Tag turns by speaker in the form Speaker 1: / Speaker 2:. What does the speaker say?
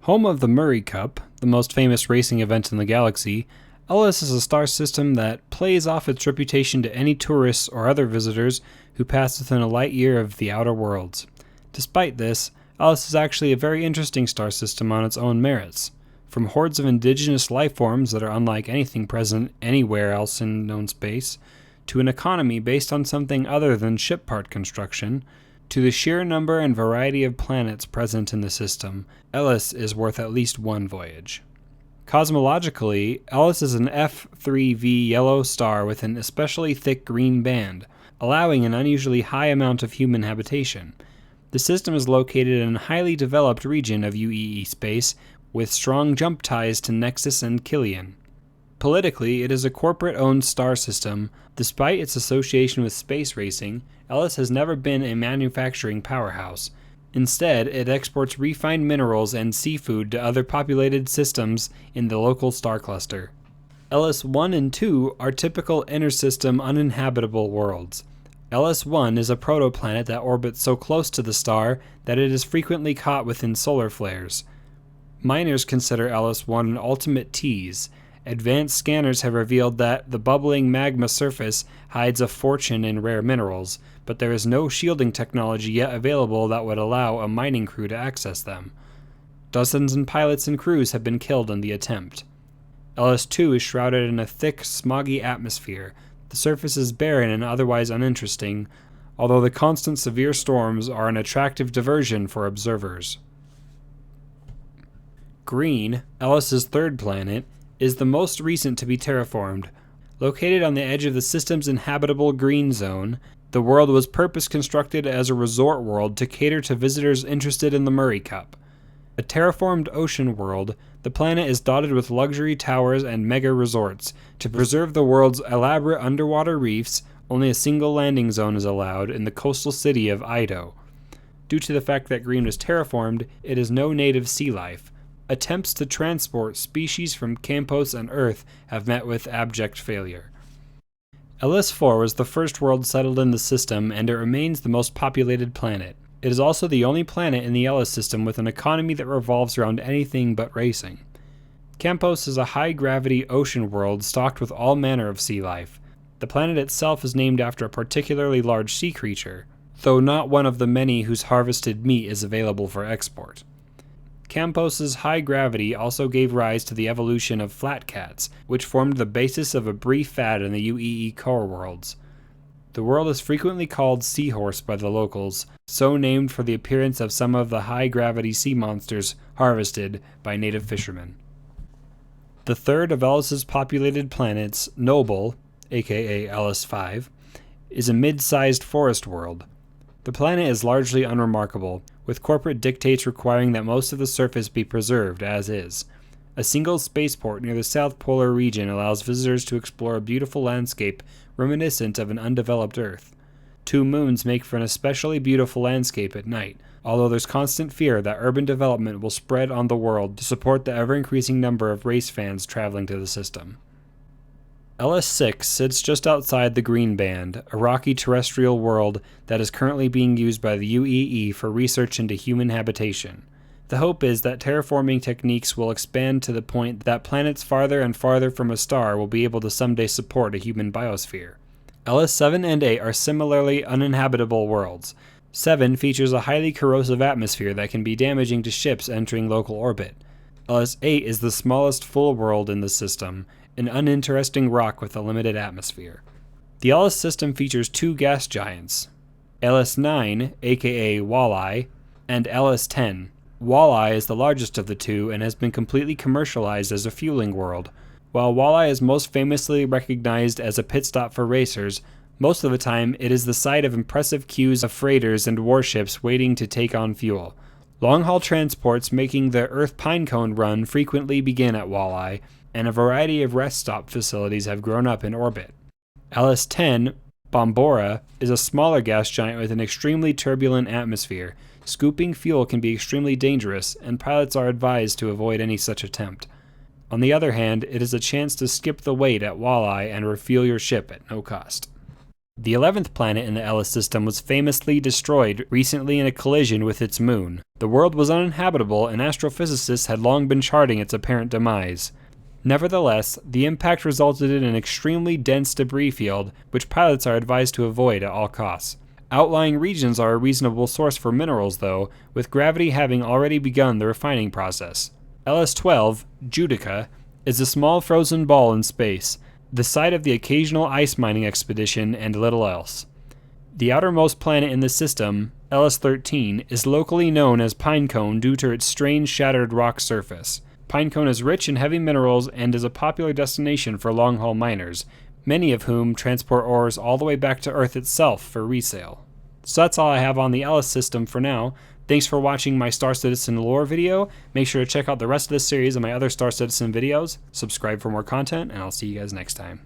Speaker 1: Home of the Murray Cup, the most famous racing event in the galaxy, Ellis is a star system that plays off its reputation to any tourists or other visitors who pass within a light year of the outer worlds. Despite this, Ellis is actually a very interesting star system on its own merits. From hordes of indigenous life forms that are unlike anything present anywhere else in known space, to an economy based on something other than ship part construction, to the sheer number and variety of planets present in the system, Ellis is worth at least one voyage. Cosmologically, Ellis is an F3V yellow star with an especially thick green band, allowing an unusually high amount of human habitation. The system is located in a highly developed region of UEE space with strong jump ties to Nexus and Killian. Politically, it is a corporate-owned star system. Despite its association with space racing, Ellis has never been a manufacturing powerhouse. Instead, it exports refined minerals and seafood to other populated systems in the local star cluster. Ellis 1 and 2 are typical inter-system uninhabitable worlds. Ellis 1 is a protoplanet that orbits so close to the star that it is frequently caught within solar flares. Miners consider Ellis 1 an ultimate tease. Advanced scanners have revealed that the bubbling magma surface hides a fortune in rare minerals, but there is no shielding technology yet available that would allow a mining crew to access them. Dozens of pilots and crews have been killed in the attempt. Ellis 2 is shrouded in a thick, smoggy atmosphere. The surface is barren and otherwise uninteresting, although the constant severe storms are an attractive diversion for observers. Green, Ellis's third planet, is the most recent to be terraformed. Located on the edge of the system's inhabitable green zone, the world was purpose-constructed as a resort world to cater to visitors interested in the Murray Cup. A terraformed ocean world, the planet is dotted with luxury towers and mega resorts. To preserve the world's elaborate underwater reefs, only a single landing zone is allowed in the coastal city of Ido. Due to the fact that Green was terraformed, it has no native sea life. Attempts to transport species from Campos and Earth have met with abject failure. Ellis 4 was the first world settled in the system, and it remains the most populated planet. It is also the only planet in the Ellis system with an economy that revolves around anything but racing. Campos is a high-gravity ocean world stocked with all manner of sea life. The planet itself is named after a particularly large sea creature, though not one of the many whose harvested meat is available for export. Campos's high gravity also gave rise to the evolution of flat cats, which formed the basis of a brief fad in the UEE core worlds. The world is frequently called Seahorse by the locals, so named for the appearance of some of the high-gravity sea monsters harvested by native fishermen. The third of Ellis's populated planets, Noble, aka Ellis 5, is a mid-sized forest world. The planet is largely unremarkable, with corporate dictates requiring that most of the surface be preserved as is. A single spaceport near the South Polar region allows visitors to explore a beautiful landscape reminiscent of an undeveloped Earth. 2 moons make for an especially beautiful landscape at night, although there's constant fear that urban development will spread on the world to support the ever-increasing number of race fans traveling to the system. Ellis 6 sits just outside the Green Band, a rocky terrestrial world that is currently being used by the UEE for research into human habitation. The hope is that terraforming techniques will expand to the point that planets farther and farther from a star will be able to someday support a human biosphere. Ellis 7 and 8 are similarly uninhabitable worlds. 7 features a highly corrosive atmosphere that can be damaging to ships entering local orbit. Ellis 8 is the smallest full world in the system, an uninteresting rock with a limited atmosphere. The Ellis system features 2 gas giants, Ellis 9, aka Walleye, and Ellis 10. Walleye is the largest of the 2 and has been completely commercialized as a fueling world. While Walleye is most famously recognized as a pit stop for racers, most of the time it is the site of impressive queues of freighters and warships waiting to take on fuel. Long-haul transports making the Earth Pinecone run frequently begin at Walleye, and a variety of rest stop facilities have grown up in orbit. Ellis 10, Bombora, is a smaller gas giant with an extremely turbulent atmosphere. Scooping fuel can be extremely dangerous, and pilots are advised to avoid any such attempt. On the other hand, it is a chance to skip the wait at Walleye and refuel your ship at no cost. The 11th planet in the Ellis system was famously destroyed recently in a collision with its moon. The world was uninhabitable, and astrophysicists had long been charting its apparent demise. Nevertheless, the impact resulted in an extremely dense debris field, which pilots are advised to avoid at all costs. Outlying regions are a reasonable source for minerals, though, with gravity having already begun the refining process. LS-12, Judica, is a small frozen ball in space, the site of the occasional ice mining expedition and little else. The outermost planet in the system, LS-13, is locally known as Pinecone due to its strange shattered rock surface. Pinecone is rich in heavy minerals and is a popular destination for long-haul miners, many of whom transport ores all the way back to Earth itself for resale. So that's all I have on the Ellis system for now. Thanks for watching my Star Citizen lore video. Make sure to check out the rest of this series and my other Star Citizen videos. Subscribe for more content, and I'll see you guys next time.